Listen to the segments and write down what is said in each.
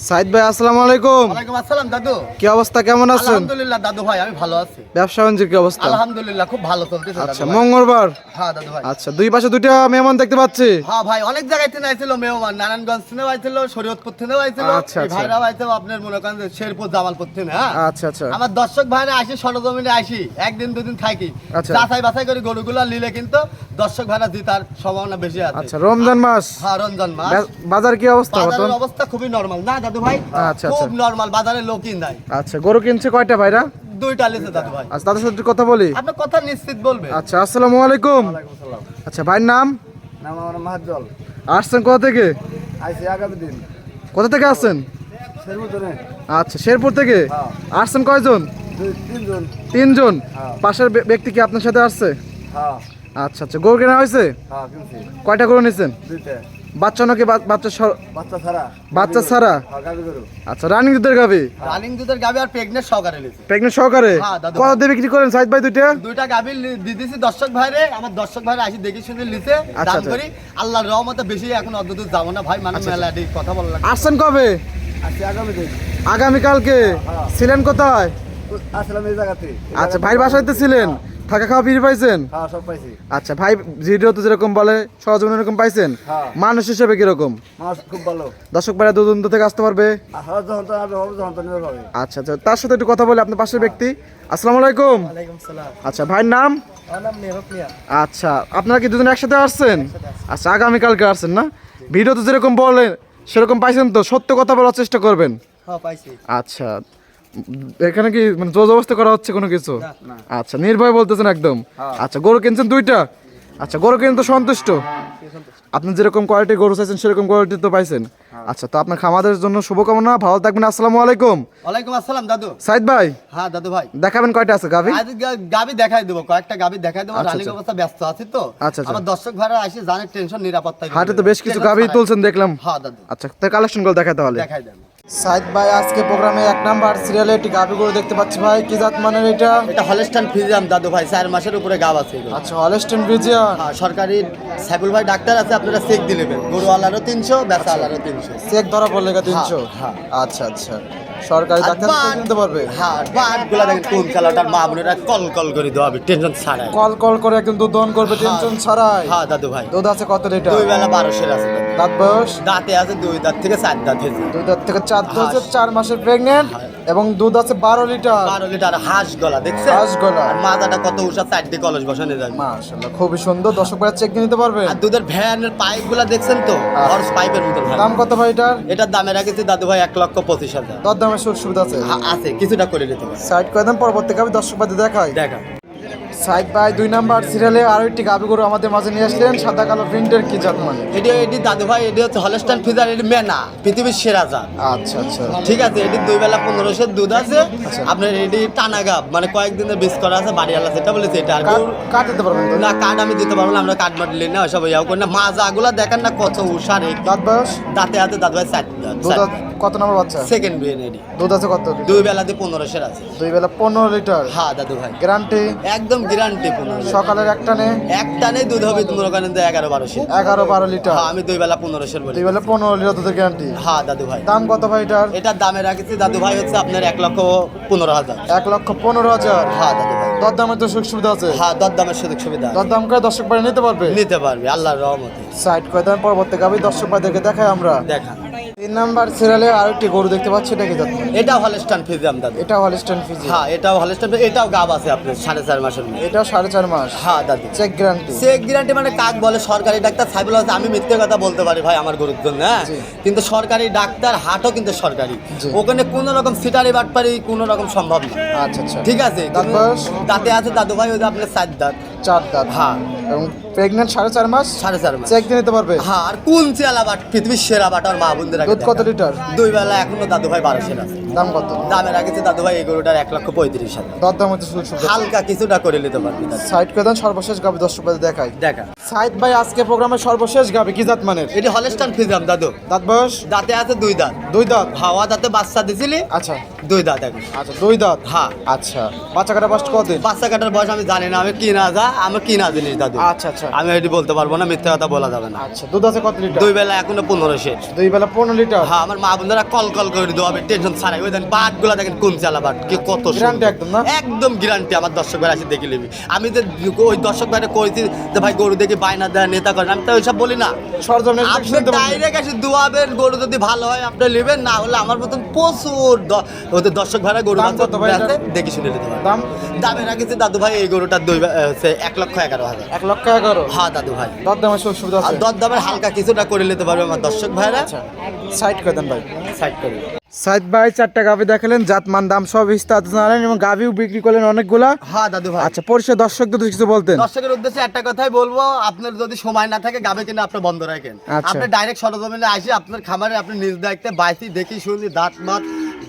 সাইদ ভাই আসসালামু আলাইকুম। ওয়ালাইকুম আসসালাম দাদু। কি অবস্থা, কেমন আছেন? আলহামদুলিল্লাহ দাদু ভাই, আমি ভালো আছি। ব্যবসা বাণিজ্যের কি অবস্থা? আলহামদুলিল্লাহ খুব ভালো চলতেছে দাদু আচ্ছা, ভাই। মঙ্গলবার। হ্যাঁ দাদু ভাই। আচ্ছা, দুই পাশে দুইটা মেহমান দেখতে পাচ্ছি। হ্যাঁ ভাই, অনেক জায়গায় থেকে আইছিল মেহমান, নারায়ণগঞ্জ থেকে আইছিল, শরীয়তপুর থেকে আইছিল, আচ্ছা, এই আচ্ছা। ভাইরা আইছিল আপনার মনে করেন যে শেরপুর জামালপুর থেকে। হ্যাঁ আচ্ছা আচ্ছা আমার দর্শক ভাইরা আসি, সরজমিনে আসি, একদিন দুদিন থাকি, আচ্ছা। যাচাই বাছাই করে গরুগুলা নিলে কিন্তু দর্শক ভাইরা জিতার সম্ভাবনা বেশি আছে। আচ্ছা, রমজান মাস। হ্যাঁ রমজান মাস। বাজার কি অবস্থা বাজারের বর্তমান? অবস্থা খুবই নরমাল না দাদু ভাই? আচ্ছা, খুব আচ্ছা। নরমাল, বাজারে লোকই নাই। আচ্ছা, গরু কিনছে কয়টা ভাইরা? দুইটা লিছে দাদু ভাই। আচ্ছা, তাদের সাথে একটু কথা বলি। আপনার কথা নিশ্চিত বলবে। আচ্ছা, আসসালামু আলাইকুম। আচ্ছা, ভাইয়ের নাম? নাম আমার মাহাজ্জল। আসছেন কোথা থেকে? আইসি আগামী দিন কোথা থেকে আসছেন? শেরপুরে। আচ্ছা, শেরপুর থেকে আসছেন। কয়জন? তিনজন। তিনজন। পাশের ব্যক্তি কি আপনার সাথে আসছে? হ্যাঁ আচ্ছা আচ্ছা, গরু কেনা হয়েছে? হ্যাঁ কিনছি। কয়টা গরু নিয়েছেন? দুইটা। বাচ্চা নাকি বাচ্চা বাচ্চা ছাড়া। বাচ্চা ছাড়া? হ্যাঁ গাবি গরু। আচ্ছা, রানিং দুধের গাবি? রানিং দুধের গাবি আর প্রেগনেন্ট সহকারে লিছি। প্রেগনেন্ট সহকারে? হ্যাঁ, দাদু কত ভাই। দিয়ে বিক্রি করেন সাইদ ভাই দুইটা? দুইটা গাবি দিতেছি দর্শক ভাইরে, আমার দর্শক ভাইরা আসি দেখি শুনে লিছে, আচ্ছা, দাম আচ্ছা। করি। আল্লাহর রহমতে বেশি এখন অদ্ভুত যাবো না ভাই, মানে আচ্ছা, মেলা দিয়ে কথা বলা লাগে। আসছেন কবে? আজকে আগামী দিন আগামীকালকে? হ্যাঁ। ছিলেন কোথায়? আসলাম এই জায়গাতে। আচ্ছা, ভাই বাসাইতে ছিলেন? থাকা খাওয়া ফিরে পাইছেন? হ্যাঁ সব পাইছি। আচ্ছা ভাই, ভিডিও তো যেরকম বলে সহজীবন এরকম পাইছেন? হ্যাঁ। মানুষ হিসেবে কিরকম? মাছ খুব ভালো। দর্শক ভাইরা দূর দূরান্ত থেকে আসতে পারবে? আর যখন তো আসবে, যখন তো নিবে পাবে। আচ্ছা আচ্ছা, তার সাথে একটু কথা বলে। আপনার পাশের ব্যক্তি। আসসালামু আলাইকুম। ওয়ালাইকুম সালাম। আচ্ছা, ভাইয়ের নাম? আমার নাম মেহরব মিয়া। আচ্ছা, আপনারা কি দুজন একসাথে আসছেন? আচ্ছা, আগামীকালকে আসছেন না? ভিডিও তো যেরকম বলেন সেরকম পাইছেন তো? সত্য কথা বলার চেষ্টা করবেন। হ্যাঁ পাইছি। আচ্ছা, এখানে কি মানে জোর জবরদস্তি করা হচ্ছে কোনো কিছু? না। আচ্ছা, নির্ভয় বলতেছেন একদম। আচ্ছা, গরু কিনছেন দুইটা? আচ্ছা, গরু কিনে তো সন্তুষ্ট? আপনি যেরকম কোয়ালিটি গরু চাইছেন সেরকম কোয়ালিটি তো পাইছেন? আচ্ছা, তো আপনার খামাদের জন্য শুভকামনা, ভালো থাকবেন। আসসালামু আলাইকুম। ওয়ালাইকুম আসসালাম দাদু। সাইদ ভাই, হ্যাঁ দাদু ভাই। দেখাবেন কয়টা আছে গাভি? আজ গাবি দেখাই দেবো, কয়েকটা গাবি দেখাই দেবো। আচ্ছা, রানিং আচ্ছা। অবস্থা ব্যস্ত আছি তো। আচ্ছা, আচ্ছা। আমার দর্শক ভাইরা আসে জানে টেনশন নিরাপত্তা। হাটে তো বেশ কিছু গাভি তুলছেন দেখলাম। হ্যাঁ দাদু আচ্ছা, তো কালেকশন গুলো দেখাতে হলে দেখাই দেন। সাইদ ভাই আজকে প্রোগ্রামে 1 নাম্বার সিরিয়ালে একটি গাভি গরু দেখতে পাচ্ছি ভাই। কি জাত মানের এটা? এটা হলস্টাইন ফ্রিজিয়ান দাদু ভাই, 4 মাসের উপরে গাব আছে এগুলো। আচ্ছা, হলস্টেইন ফ্রিজিয়ান। হ্যাঁ, সরকারি সাইফুল ভাই ডাক্তার আছে, আপনারা চেক দিয়ে নেবেন। গরু আলারও 300, বেচা আলারও 300। চেক ধরা পড়লে 300? হ্যাঁ। আচ্ছা আচ্ছা, সরকারি ডাক্তার থেকে নিতে পারবে? হ্যাঁ, বাটগুলা দেখেন কোন কালারটার, মা বোনেরা কল কল করে দেওয়া হবে, টেনশন ছাড়াই। কল কল করে একদম দুধ দহন করবে টেনশন ছাড়াই? হ্যাঁ দাদু ভাই। দুধ আছে কত লিটার? দুই বেলা 1200 আছে দাদু। দাঁত বয়স? দাঁতে আছে 2 দাঁত থেকে 4 দাঁত হয়েছে। 2 দাঁত থেকে 4 দাঁত হচ্ছে, 4 মাসের প্রেগনেন্ট এবং দুধ আছে 12 লিটার। 12 লিটার হাঁস গলা দেখছেন? হাঁস গলা। আর মাথাটা কত উষা, 4 দিকে কলস বসানো যাবে। মাশাআল্লাহ, খুবই সুন্দর। দর্শক ভাই চেক দিয়ে নিতে পারবে? আর দুধের ভ্যানের পাইপ গুলা দেখছেন তো, হর্স পাইপের মতো ভ্যান। দাম কত ভাই এটার? এটার দামে রাখেছি দাদু ভাই 1,25,000। দর দামের সুযোগ সুবিধা আছে? আছে, কিছুটা করে নিতে পারে। সাইড করে দেন, পরবর্তী গাভি দর্শক ভাই দেখাই। দেখা সাইদ ভাই 2 নাম্বার সিরিয়ালে আরো একটি গাভি গরু আমাদের মাঝে নিয়ে আসলেন, সাদা কালো প্রিন্টের। কি জাত মানে? এটি দাদু ভাই, এটি হচ্ছে হলস্টাইন ফ্রিজিয়ান, এটি মেনা, পৃথিবীর সেরা জাত। আচ্ছা আচ্ছা ঠিক আছে, এটি 2 বেলা 1500 দুধ আছে। আপনার এটি টানা গাব, মানে কয়েকদিনের বিষ করা আছে, বাড়িওয়ালা যেটা বলেছে এটা। আর কাট দিতে পারবেন তো? না, কার্ড আমি দিতে পারবো না, আমরা কার্ড মার্ড না ওইসব ইয়াও করি না। মাজাগুলা দেখেন না কত উষার। দাঁত বয়স? দাঁতে হাতে দাদু ভাই 4 দুধ দাঁত। কত নাম্বার বাচ্চা? সেকেন্ড বিয়ে এটি। দুধ আছে কত? 2 বেলা দিয়ে 1500 আছে। 2 বেলা 15 লিটার। হ্যাঁ দাদু ভাই, গ্যারান্টি? একদম গ্যারান্টি 1500। সকালের একটানে? একটানে দুধ হবে তোমার ওখানে 11-1200। 11-12 লিটার। হ্যাঁ, আমি 2 বেলা 1500 বলি। 2 বেলা 15 লিটার দুধের গ্যারান্টি। হ্যাঁ দাদু ভাই। দাম কত ভাই এটার? এটার দামে রাখেছি দাদু ভাই হচ্ছে আপনার 1,15,000। 1,15,000। হ্যাঁ দাদু ভাই। দর দামের তো সুযোগ সুবিধা আছে? হ্যাঁ, দরদামের সুযোগ সুবিধা আছে। দর দাম করে দর্শক ভাই নিতে পারবে? নিতে পারবে আল্লাহর রহমতে। সাইড করে দেন, পরবর্তী গাভি দর্শক ভাইদেরকে দেখাই আমরা। দেখা 3 নাম্বার সিরিয়ালে আরেকটি গরু দেখতে পাচ্ছি, এটা কি জাত? এটাও হলস্টাইন ফ্রিজিয়ান দাদু। এটা হলস্টেইন ফ্রিজিয়ান। হ্যাঁ, এটাও হলস্টাইন, এটাও গাব আছে আপনার 4.5 মাসের মধ্যে। এটা 4.5 মাস। হ্যাঁ দাদু। Check guarantee? চেক গ্যারান্টি মানে কাক বলে সরকারি ডাক্তার সাইবুল আছে, আমি মিথ্যে কথা বলতে পারি ভাই আমার গরুর জন্য, হ্যাঁ। জি। কিন্তু সরকারি ডাক্তার, হাটও কিন্তু সরকারি। জি। ওখানে কোনো রকম সিটারি বাটপারি কোনো রকম সম্ভব না। আচ্ছা আচ্ছা, ঠিক আছে। দাঁত বয়স? দাঁতে আছে দাদু ভাই ওই যে আপনার 4 দাঁত। 4 দাঁত। হ্যাঁ। এবং প্রেগনেন্ট 4.5 মাস। 4.5 মাস। চেক দিয়ে নিতে পারবে? হ্যাঁ, আর কোন চেলা বাট, পৃথিবীর সেরা বাটার মা বোনদের আগে দুধ কত দেখা। লিটার? 2 বেলা এখনো দাদু ভাই 1200 আছে। দাম কত? দামে রাখেছে দাদু ভাই এই গরুটার 1,35,000। দর দাম হচ্ছে সুযোগ সুবিধা। হালকা কিছুটা করে নিতে পারবি দাদু। সাইড করে দেন, সর্বশেষ গাভি দর্শক ভাই দেখাই। দেখা সাইদ ভাই আজকে প্রোগ্রামের সর্বশেষ গাবে কি জাত মানের? এটি হলস্টাইন ফ্রিজিয়ান দাদু। দাঁত বয়স দাঁতে আছে 2 দাঁত। 2 দাঁত। হাওয়া দাঁতে বাচ্চা দিছিলি। আচ্ছা 2 দাঁত এখন। আচ্ছা 2 দাঁত। হ্যাঁ। আচ্ছা বাচ্চা কাটা বয়স কতদিন? বাচ্চা কাটার বয়স আমি জানি না, আমি কিনা জিনিস দাদু। আচ্ছা আচ্ছা আমি এটি বলতে পারবো না, মিথ্যা কথা বলা যাবে না। আচ্ছা দুধ আছে কত লিটার? 2 বেলা এখনো 15 শেষ। 2 বেলা 15 লিটার। হ্যাঁ, আমার মা বোনেরা কল করে দেবো, আমি টেনশন ছাড়াই। ওই দেন বাটগুলা দেখেন কোন চালা বাট কি কত গ্যারান্টি একদম না? একদম গ্যারান্টি। আমার দর্শক ভাই আসি দেখে নিবি। আমি যে ওই দর্শক ভাইরা কইছি যে ভাই গরু দেখে বায়না দেয় নেতা করেন, আমি তো ওইসব বলি না। সরজমিনে আপনি ডাইরেক্ট এসে দুয়াবেন, গরু যদি ভালো হয় আপনি নেবেন, না হলে আমার মতন প্রচুর ওদের দর্শক ভাইরা গরু দাম কত ভাই এটার? দেখে শুনে নিতে পারেন। দাম দামে রাখেছি দাদু ভাই এই গরুটার 1,11,000। 1,11,000। হ্যাঁ দাদু ভাই, দর দামের সুবিধা আর আছে? দরদামের হালকা কিছুটা করে নিতে পারবে আমার দর্শক ভাইরা। আচ্ছা সাইড করে দেন ভাই। সাইড করে সাইদ ভাই 4টা গাভি দেখালেন, জাত মান দাম সব বিস্তারিত জানালেন এবং গাভিও বিক্রি করলেন অনেকগুলা। হ্যাঁ দাদু ভাই। আচ্ছা পরিষদ দর্শকদের যদি কিছু বলতেন? দর্শকের উদ্দেশ্যে একটা কথাই বলবো, আপনার যদি সময় না থাকে গাবে কিনা আপনি বন্ধ রাখেন। আচ্ছা। আপনি ডাইরেক্ট সরজমিনে আসি আপনার খামারে আপনি নিজ দায়িত্বে বাইসি দেখি শুনি দাঁত মাত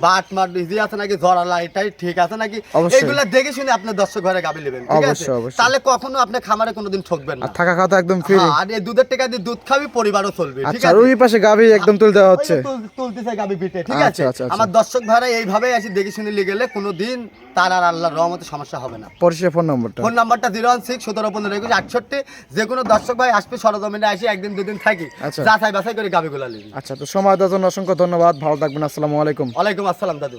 বাট মাট ইজি আছে নাকি জরালা এটাই ঠিক আছে নাকি অবশ্যই। এগুলা দেখে শুনে আপনার দর্শক ঘরে গাবি নেবেন, ঠিক আছে? অবশ্যই, অবশ্যই। তাহলে কখনো আপনি খামারে কোনোদিন ঠকবেন না। আর থাকা খাওয়া তো একদম ফ্রি। হ্যাঁ, আর এই দুধের টাকা দিয়ে দুধ খাবি, পরিবারও চলবে, ঠিক আচ্ছা আছে? আর ওই পাশে গাভি একদম তুলে দেওয়া হচ্ছে। ওই যে তুলতেছে গাবি পিঠে, ঠিক আচ্ছা, আছে? আচ্ছা, আচ্ছা। আমার দর্শক ভাইরা এইভাবে আসি দেখে শুনে নিয়ে গেলে কোনোদিন তার আর আল্লাহর রহমতে সমস্যা হবে না। পরিষদ ফোন নম্বরটা? ফোন নাম্বারটা 016-17-15-21-68। যে কোনো দর্শক ভাই আসবে সরজমিনে আসি, একদিন দুদিন থাকি, আচ্ছা। যাচাই বাছাই করে গাবিগুলা নিবি। আচ্ছা তো সময় দেওয়ার জন্য অসংখ্য ধন্যবাদ, ভালো থাকবেন, আসসালামু আলাইকুম। ওয়ালাইকুম আসসালাম দাদু।